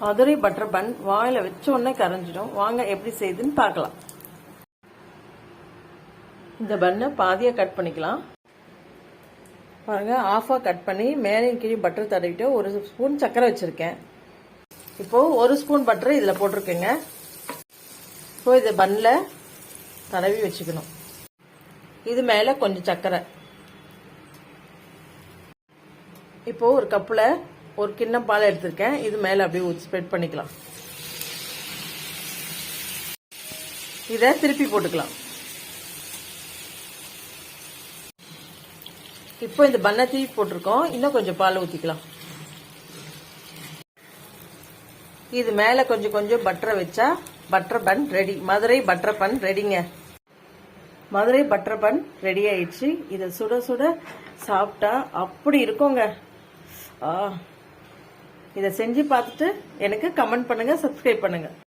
Madurai butter பன் வாயில வச்ச உடனே கரைஞ்சிடும். வாங்க எப்படி செய்யுதுன்னு பார்க்கலாம். இந்த பன்னை பாதியா கட் பண்ணிக்கலாம். பாருங்க, ஆஃபா கட் பண்ணி மேலையும் கீழே பட்டர் தடவிட்டு 1 ஸ்பூன் சர்க்கரை வச்சிருக்கேன். இப்போ 1 ஸ்பூன் பட்டர் இதுல போட்டிருக்கேங்க. இப்போ இது பன்ல தடவி வச்சுக்கணும். இது மேல கொஞ்சம் சர்க்கரை. இப்போ ஒரு கப்புல 1 கிண்ணம் பால் எடுத்திருக்கேன். இது மேல அப்படியே ஸ்ப்ரெட் பண்ணிக்கலாம். இதை திருப்பி போட்டுக்கலாம். இப்போ இந்த பன்னை திருப்பி போட்டிருக்கோம். இன்னும் கொஞ்சம் பால் ஊத்திக்கலாம். இது மேல கொஞ்சம் கொஞ்சம் பட்டரை வச்சா butter bun ready. Madurai butter bun ரெடிங்க. மதுரை பட்டர் பன் ரெடி ஆயிடுச்சு. இதை சுட சுட சாப்பிட்டா அப்படி இருக்குங்க. இதை செஞ்சு பார்த்துட்டு எனக்கு கமெண்ட் பண்ணுங்க, சப்ஸ்கிரைப் பண்ணுங்க.